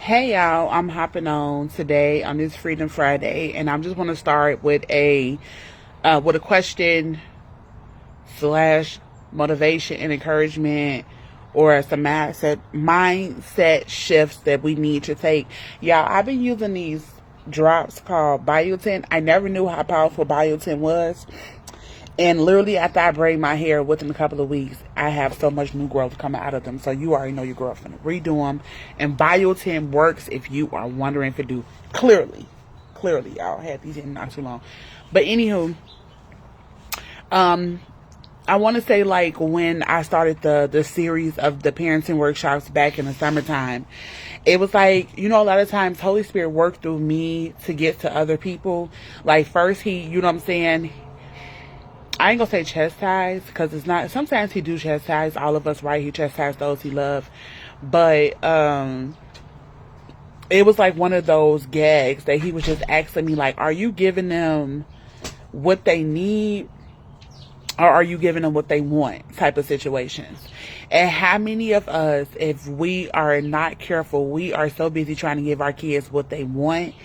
Hey y'all, I'm hopping on today on this Freedom Friday, and I'm just want to start with a question slash motivation and encouragement, or some mindset shifts that we need to take. Y'all, I've been using these drops called biotin. I never knew how powerful biotin was. And literally after I braid my hair within a couple of weeks, I have so much new growth coming out of them. So you already know your girl's gonna redo them. And biotin works if you are wondering if it do. Clearly, y'all had these in not too long. But anywho, I want to say, like, when I started the series of the parenting workshops back in the summertime, it was like, a lot of times Holy Spirit worked through me to get to other people. Like, first he, you know what I'm saying, I ain't gonna say chastise, because it's not. Sometimes he do chastise all of us, right? He chastise those he love, but it was like one of those gags that he was just asking me, like, are you giving them what they need, or are you giving them what they want? Type of situations. And how many of us, if we are not careful, we are so busy trying to give our kids what they want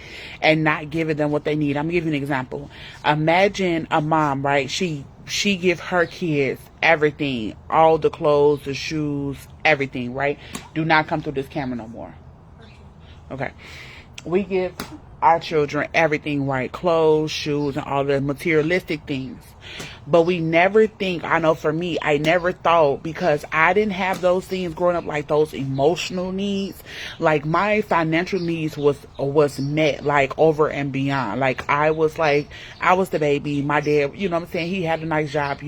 and not giving them what they need. I'm gonna give you an example. Imagine a mom, right? She give her kids everything, all the clothes, the shoes, everything, right? Do not come through this camera no more. Okay. We give our children everything, right? Clothes, shoes, and all the materialistic things. But we never think, I know for me, I never thought, because I didn't have those things growing up, like those emotional needs. Like, my financial needs was met, like, over and beyond. Like, I was the baby. My dad, you know what I'm saying? He had a nice job,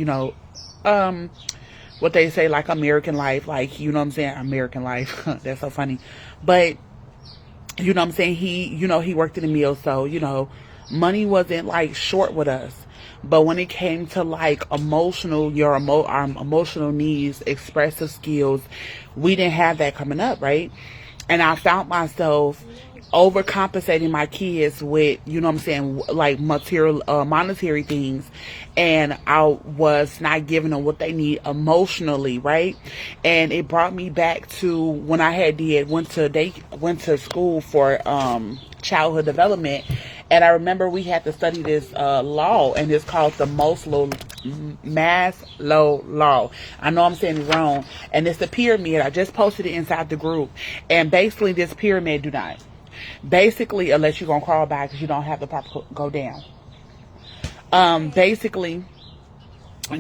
what they say, like, American life, like, you know what I'm saying? American life. That's so funny. But, you know what I'm saying? He worked in the mill, so, money wasn't, like, short with us. But when it came to, like, our emotional needs, expressive skills, we didn't have that coming up, right? And I found myself overcompensating my kids with, you know what I'm saying, like, monetary things, and I was not giving them what they need emotionally, right? And it brought me back to when I went to school for childhood development. And I remember we had to study this law, and it's called the Maslow law. I know I'm saying it wrong. And it's the pyramid. I just posted it inside the group. And basically, this pyramid do not. Basically, unless you're going to crawl back because you don't have the proper go down. Basically,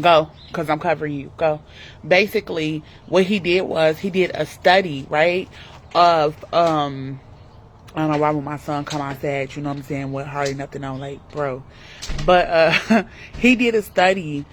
go, because I'm covering you. Go. Basically, what he did was he did a study, right, of I don't know why when my son come outside, you know what I'm saying, with hardly nothing on, like, bro. But he did a study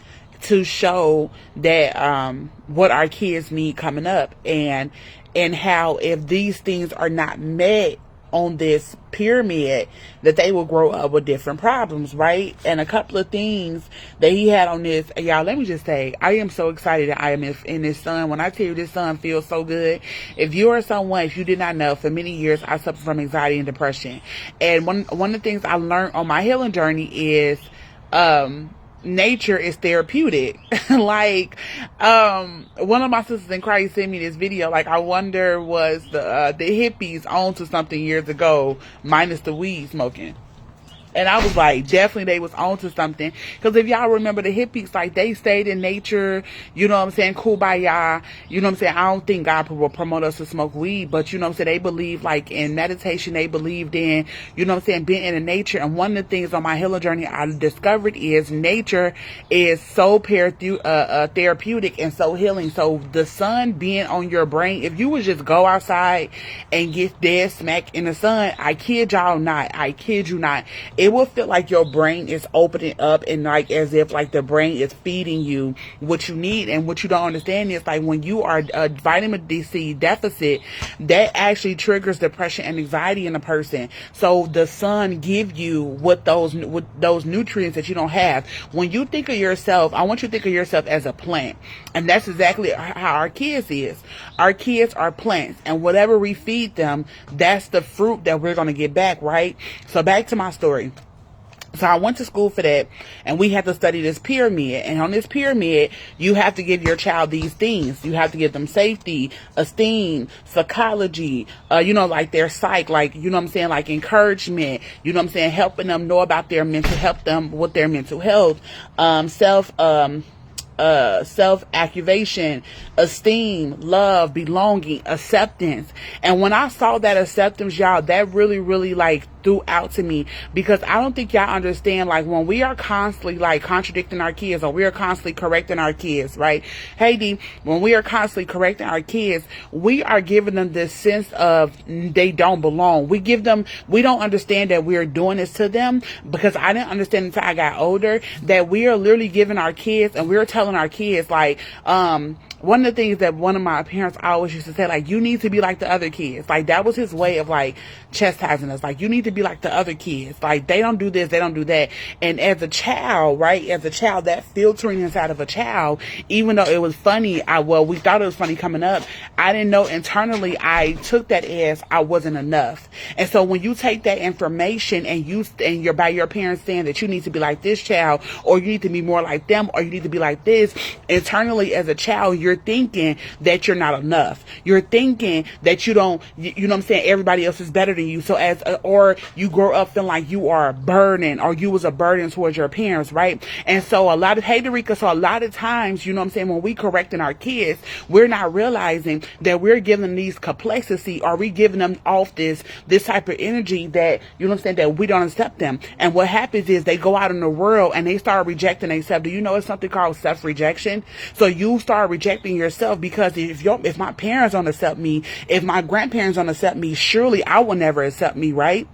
to show that what our kids need coming up, and how if these things are not met on this pyramid, that they will grow up with different problems, right? And a couple of things that he had on this, y'all, let me just say, I am so excited that I am in this son. When I tell you this son feels so good, if you are someone, if you did not know, for many years I suffered from anxiety and depression. And one of the things I learned on my healing journey is nature is therapeutic. Like, one of my sisters in Christ sent me this video. Like, I wonder, was the hippies on to something years ago, minus the weed smoking? And I was like, definitely they was onto something. Because if y'all remember the hippies, like, they stayed in nature, you know what I'm saying, kumbaya, you know what I'm saying. I don't think God will promote us to smoke weed, but you know what I'm saying, they believe, like, in meditation, they believed in, you know what I'm saying, being in the nature. And one of the things on my healing journey I discovered is nature is so therapeutic and so healing. So the sun being on your brain, if you would just go outside and get dead smack in the sun, I kid y'all not, I kid you not, it will feel like your brain is opening up, and like as if like the brain is feeding you what you need. And what you don't understand is, like, when you are a vitamin D deficit, that actually triggers depression and anxiety in a person. So the sun give you what those nutrients that you don't have. When you think of yourself, I want you to think of yourself as a plant. And that's exactly how our kids is. Our kids are plants, and whatever we feed them, that's the fruit that we're going to get back, right? So back to my story. So I went to school for that, and we had to study this pyramid. And on this pyramid, you have to give your child these things. You have to give them safety, esteem, psychology, like their psych, like, you know what I'm saying, like encouragement, you know what I'm saying, helping them know about their help them with their mental health, self-activation, esteem, love, belonging, acceptance. And when I saw that acceptance, y'all, that really, really like threw out to me, because I don't think y'all understand, like, when we are constantly like contradicting our kids, or we are constantly correcting our kids, right? Hey D, when we are constantly correcting our kids, we are giving them this sense of they don't belong. We don't understand that we're doing this to them, because I didn't understand until I got older that we are literally giving our kids, and we're telling our kids, like, one of the things that one of my parents always used to say, like, you need to be like the other kids. Like, that was his way of like chastising us. Like, you need to be like the other kids. Like, they don't do this, they don't do that. And as a child, right, that filtering inside of a child, even though it was funny, we thought it was funny coming up, I didn't know internally I took that as I wasn't enough. And so when you take that information and you're by your parents saying that you need to be like this child, or you need to be more like them, or you need to be like this, internally as a child, you're thinking that you're not enough. You're thinking that you don't, you know what I'm saying, everybody else is better than you. So or you grow up feeling like you are a burden, or you was a burden towards your parents, right? And so a lot of times, you know what I'm saying, when we correcting our kids, we're not realizing that we're giving them these complacency, or we giving them off this type of energy that, you know what I'm saying, that we don't accept them. And what happens is they go out in the world and they start rejecting themselves. Do you know it's something called self-rejection? So you start rejecting yourself, because if my parents don't accept me, if my grandparents don't accept me, surely I will never accept me, right?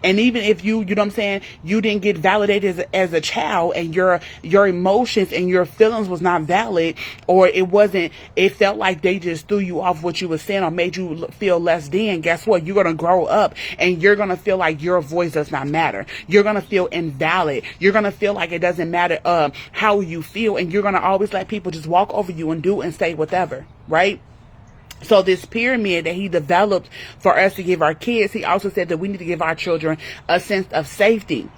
And even if you know what I'm saying, you didn't get validated as a child, and your emotions and your feelings was not valid, or it felt like they just threw you off what you were saying, or made you feel less than, guess what? You're going to grow up and you're going to feel like your voice does not matter. You're going to feel invalid. You're going to feel like it doesn't matter how you feel, and you're going to always let people just walk over you and do and say whatever, right? So this pyramid that he developed for us to give our kids, he also said that we need to give our children a sense of safety,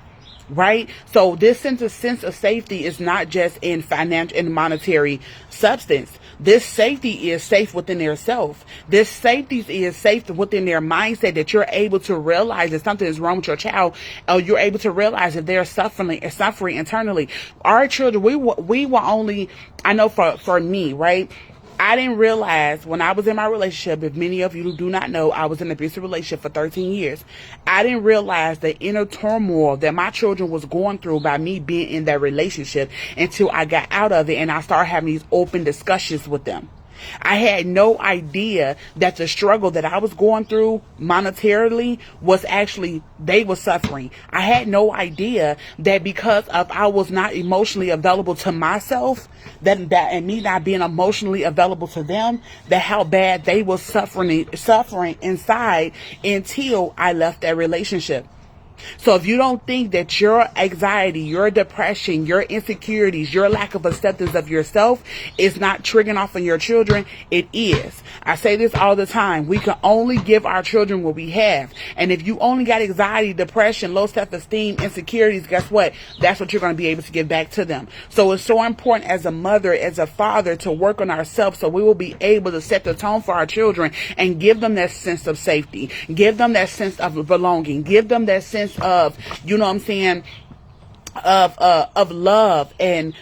right? So this sense of safety is not just in financial and monetary substance. This safety is safe within their self. This safety is safe within their mindset, that you're able to realize that something is wrong with your child, or you're able to realize that they're suffering internally. Our children, we will only, I know for me, right? I didn't realize when I was in my relationship, if many of you do not know, I was in an abusive relationship for 13 years. I didn't realize the inner turmoil that my children was going through by me being in that relationship, until I got out of it and I started having these open discussions with them. I had no idea that the struggle that I was going through monetarily was actually, they were suffering. I had no idea that because of I was not emotionally available to myself, that and me not being emotionally available to them, that how bad they were suffering inside, until I left that relationship. So if you don't think that your anxiety, your depression, your insecurities, your lack of acceptance of yourself is not triggering off on your children, it is. I say this all the time. We can only give our children what we have. And if you only got anxiety, depression, low self-esteem, insecurities, guess what? That's what you're going to be able to give back to them. So it's so important as a mother, as a father, to work on ourselves, so we will be able to set the tone for our children and give them that sense of safety. Give them that sense of belonging. Give them that sense of, you know what I'm saying, of love and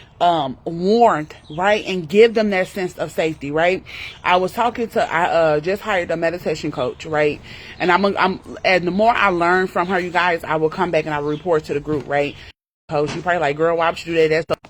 warmth, right? And give them that sense of safety, right? I was talking to, I just hired a meditation coach, right? And and the more I learn from her, you guys, I will come back and I will report to the group, right? Coach, you probably like, girl, why would you do that? That's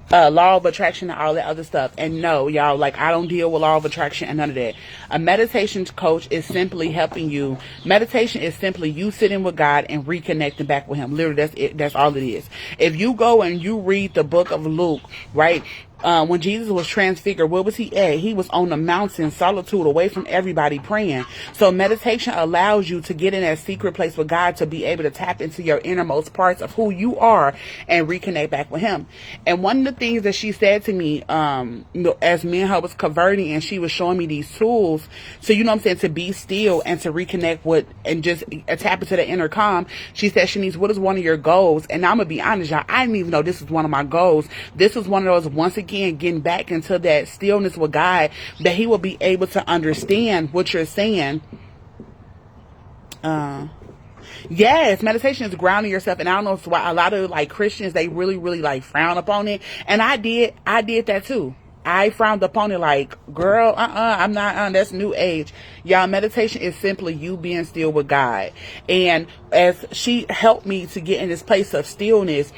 law of attraction and all that other stuff. And no, y'all, like, I don't deal with law of attraction and none of that. A meditation coach is simply helping you. Meditation is simply you sitting with God and reconnecting back with him. Literally, that's it. That's all it is. If you go and you read the book of Luke, right? when Jesus was transfigured, where was he at? He was on the mountain, solitude, away from everybody, praying. So meditation allows you to get in that secret place with God, to be able to tap into your innermost parts of who you are and reconnect back with him. And one of the things that she said to me, as me and her was converting, and she was showing me these tools, so you know what I'm saying, to be still and to reconnect with and just tap into the inner calm. She said, Shanice, what is one of your goals? And I'm gonna be honest, y'all, I didn't even know this was one of my goals. This was one of those, once again, getting back into that stillness with God, that he will be able to understand what you're saying. Yes, meditation is grounding yourself. And I don't know why a lot of like Christians, they really, really like frown upon it. And I did that too. I frowned upon it like, girl, I'm not, that's new age. Y'all, meditation is simply you being still with God. And as she helped me to get in this place of stillness,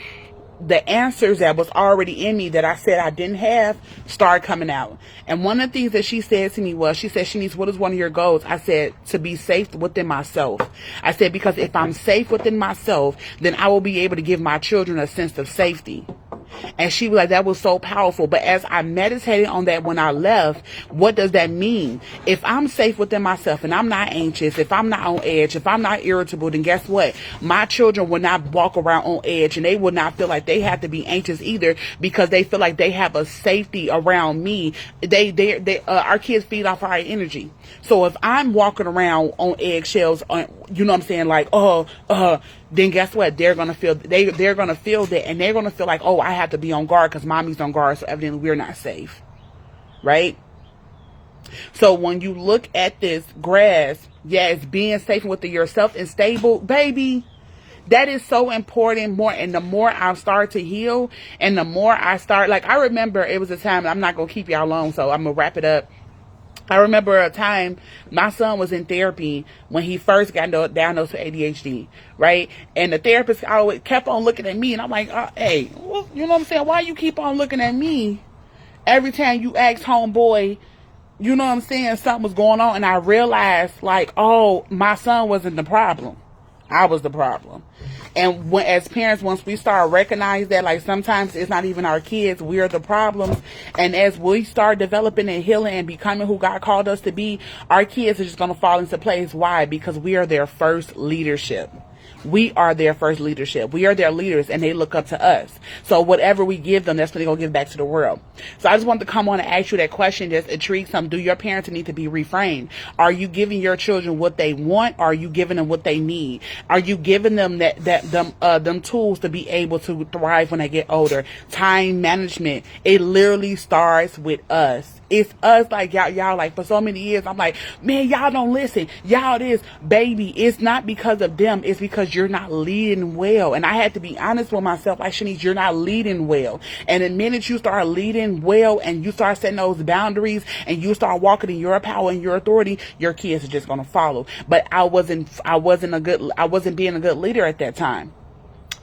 the answers that was already in me that I said I didn't have started coming out. And one of the things that she said to me was, she said, Shanice, what is one of your goals? I said, to be safe within myself. I said, because if I'm safe within myself, then I will be able to give my children a sense of safety. And she was like, that was so powerful. But as I meditated on that when I left, what does that mean? If I'm safe within myself and I'm not anxious, if I'm not on edge, if I'm not irritable, then guess what? My children will not walk around on edge, and they will not feel like they have to be anxious either, because they feel like they have a safety around me. Our kids feed off our energy. So if I'm walking around on eggshells, you know what I'm saying, like, then guess what? They're gonna feel they're gonna feel that, and they're gonna feel like, oh, I have to be on guard because mommy's on guard, so evidently we're not safe, right? So when you look at this grass, yes, being safe within yourself and stable, baby, that is so important. And the more I start to heal, and the more I start, like, I remember it was a time, I'm not gonna keep y'all long, so I'm gonna wrap it up. I remember a time my son was in therapy when he first got diagnosed with ADHD, right? And the therapist always kept on looking at me, and I'm like, hey, well, you know what I'm saying? Why you keep on looking at me every time you ask homeboy, you know what I'm saying, something was going on? And I realized, like, oh, my son wasn't the problem. I was the problem. And as parents, once we start recognizing that, like, sometimes it's not even our kids, we're the problems. And as we start developing and healing and becoming who God called us to be, our kids are just going to fall into place. Why? Because we are their first leadership. We are their first leadership. We are their leaders, and they look up to us. So whatever we give them, that's what they're going to give back to the world. So I just wanted to come on and ask you that question. Just intrigue some. Do your parents need to be reframed? Are you giving your children what they want? Or are you giving them what they need? Are you giving them them tools to be able to thrive when they get older? Time management. It literally starts with us. It's us, like, y'all, like, for so many years, I'm like, man, y'all don't listen. Y'all this, baby, it's not because of them. It's because you're not leading well. And I had to be honest with myself, like, Shanice, you're not leading well. And the minute you start leading well and you start setting those boundaries and you start walking in your power and your authority, your kids are just going to follow. But I wasn't being a good leader at that time.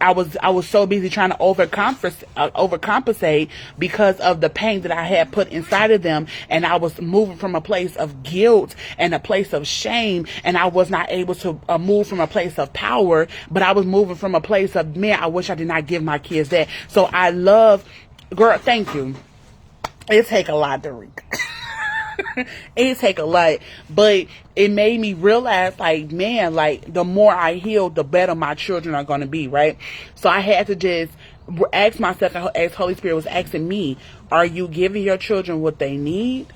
I was so busy trying to overcompensate because of the pain that I had put inside of them, and I was moving from a place of guilt and a place of shame, and I was not able to move from a place of power, but I was moving from a place of, man, I wish I did not give my kids that. So I love, girl, thank you. It take a lot to read. It take a lot, but it made me realize, like, man, like, the more I heal, the better my children are going to be, right? So I had to just ask myself, as Holy Spirit was asking me, are you giving your children what they need?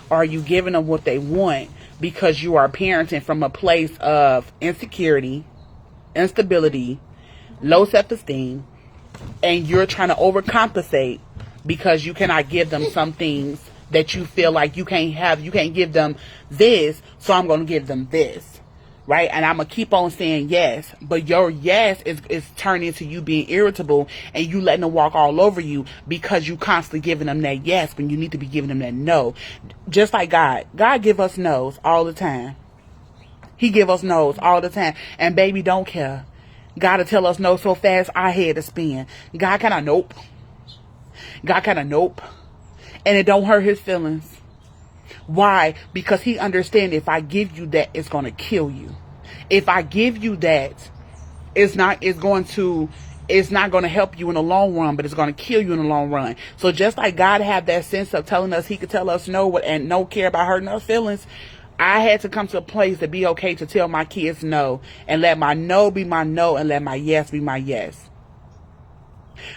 Or are you giving them what they want? Because you are parenting from a place of insecurity, instability, low self-esteem, and you're trying to overcompensate because you cannot give them some things that you feel like you can't give them this, so I'm going to give them this, right? And I'm going to keep on saying yes, but your yes is turning into you being irritable and you letting them walk all over you because you constantly giving them that yes when you need to be giving them that no. Just like God give us no's all the time. He give us no's all the time, and baby don't care. God will tell us no so fast our head to spin. God kind of nope. And it don't hurt his feelings. Why? Because he understands, if I give you that, it's going to kill you. If I give you that, it's going to it's not going to help you in the long run, but it's going to kill you in the long run. So just like God had that sense of telling us he could tell us no and no care about hurting our feelings, I had to come to a place to be okay to tell my kids no, and let my no be my no, and let my yes be my yes.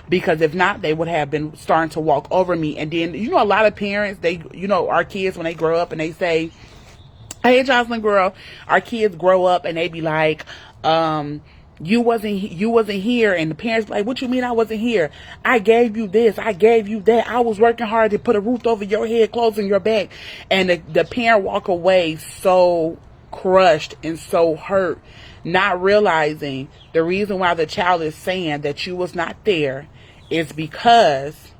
Because if not, they would have been starting to walk over me. And then, a lot of parents, our kids, when they grow up and they say, hey, Jocelyn girl, our kids grow up and they be like, you wasn't here. And the parents be like, what you mean I wasn't here? I gave you this, I gave you that, I was working hard to put a roof over your head, clothes on your back. And the parent walk away so crushed and so hurt, not realizing the reason why the child is saying that you was not there is because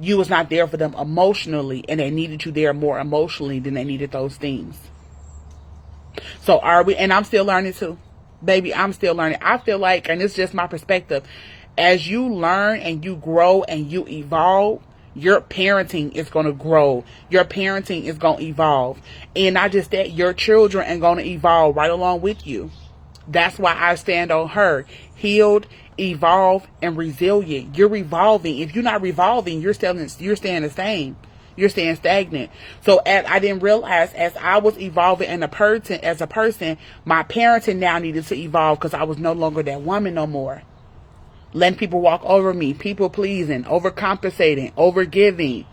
you was not there for them emotionally, and they needed you there more emotionally than they needed those things. So are we, and I'm still learning too. Baby, I'm still learning. I feel like, and it's just my perspective, as you learn and you grow and you evolve, your parenting is going to grow. Your parenting is going to evolve. And not just that, your children are going to evolve right along with you. That's why I stand on her. Healed, evolve, and resilient. You're evolving. If you're not revolving, you're staying the same. You're staying stagnant. So as I didn't realize, as I was evolving as a person, my parenting now needed to evolve, because I was no longer that woman no more. Letting people walk over me, people pleasing, overcompensating, overgiving.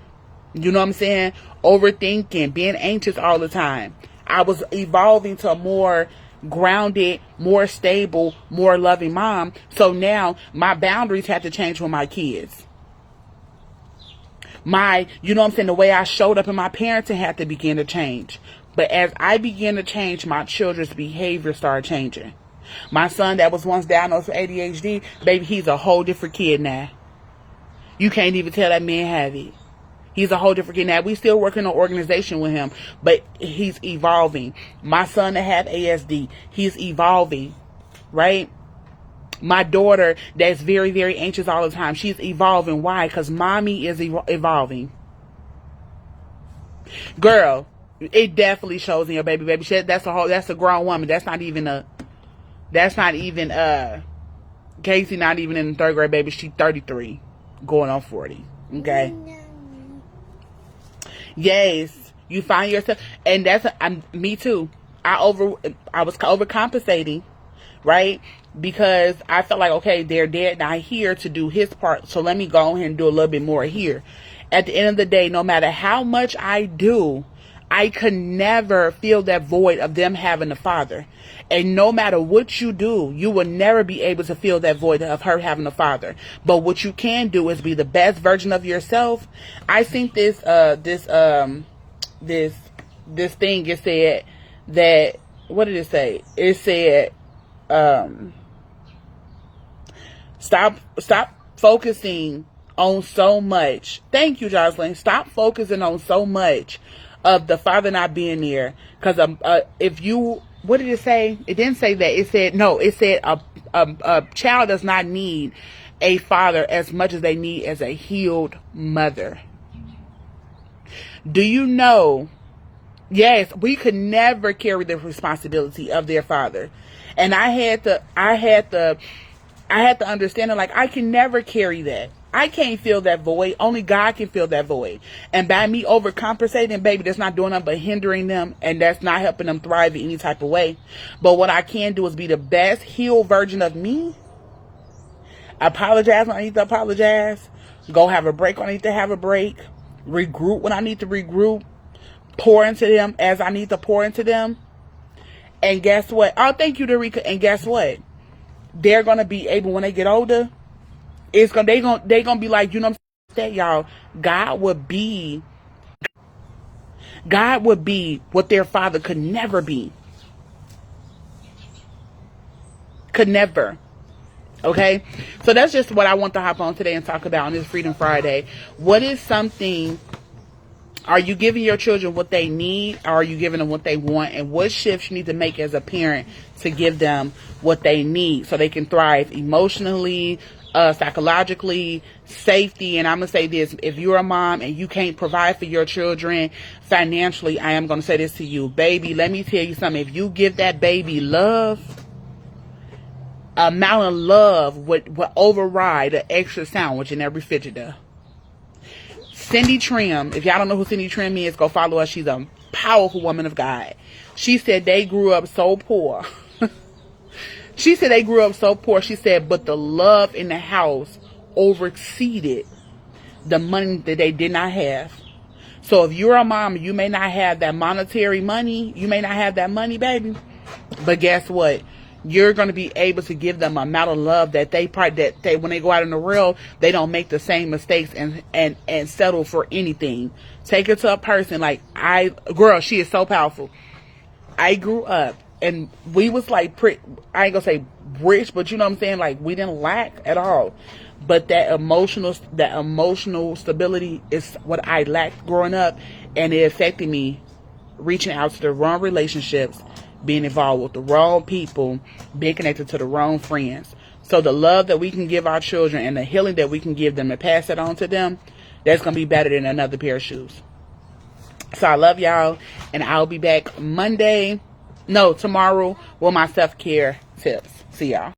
You know what I'm saying? Overthinking, being anxious all the time. I was evolving to a more grounded, more stable, more loving mom. So now my boundaries had to change with my kids. The way I showed up in my parenting had to begin to change. But as I began to change, my children's behavior started changing. My son that was once diagnosed with ADHD, baby, he's a whole different kid now. You can't even tell that man have it. He's a whole different kid now. We still working on organization with him, but he's evolving. My son that had ASD, he's evolving, right? My daughter that's very, very anxious all the time, she's evolving. Why? Because mommy is evolving. Girl, it definitely shows in your baby. That's a grown woman. That's not even Casey, not even in the third grade, baby. She's 33, going on 40. Okay. Yes, you find yourself, and me too. I was overcompensating, right? Because I felt like, okay, they're dead now here to do his part, so let me go ahead and do a little bit more here. At the end of the day, no matter how much I do, I could never feel that void of them having a father. And no matter what you do, you will never be able to feel that void of her having a father. But what you can do is be the best version of yourself. I think this thing, it said that, what did it say? It said, stop focusing on so much. Thank you, Jocelyn. Stop focusing on so much of the father not being there. Because what did it say? It didn't say that. It said, no, it said a child does not need a father as much as they need as a healed mother. Do you know? Yes, we could never carry the responsibility of their father. And I had to understand it. Like, I can never carry that. I can't fill that void. Only God can fill that void. And by me overcompensating, baby, that's not doing nothing but hindering them, and that's not helping them thrive in any type of way. But what I can do is be the best healed version of me. Apologize when I need to apologize. Go have a break when I need to have a break. Regroup when I need to regroup. Pour into them as I need to pour into them. And guess what? Oh, thank you, Derica. And guess what? They're gonna be able, when they get older, they gonna be like, you know what I'm saying, y'all. God would be what their father could never be. Could never. Okay? So that's just what I want to hop on today and talk about on this Freedom Friday. What is something, are you giving your children what they need, or are you giving them what they want? And what shifts you need to make as a parent to give them what they need so they can thrive emotionally, psychologically, safety. And I'm going to say this, if you're a mom and you can't provide for your children financially, I am going to say this to you, baby, let me tell you something. If you give that baby love, amount of love would override an extra sandwich in their refrigerator. Cindy Trim, if y'all don't know who Cindy Trim is, go follow her. She's a powerful woman of God. She said they grew up so poor. She said they grew up so poor. She said, but the love in the house overexceeded the money that they did not have. So if you're a mom, you may not have that monetary money. You may not have that money, baby. But guess what? You're going to be able to give them a amount of love that they when they go out in the world, they don't make the same mistakes and settle for anything. Take it to a person like girl, she is so powerful. I grew up and we was like I ain't gonna say rich, but you know what I'm saying? Like we didn't lack at all. But that emotional stability is what I lacked growing up, and it affected me reaching out to the wrong relationships, being involved with the wrong people, being connected to the wrong friends. So the love that we can give our children and the healing that we can give them and pass it on to them, that's going to be better than another pair of shoes. So I love y'all, and I'll be back tomorrow with my self-care tips. See y'all.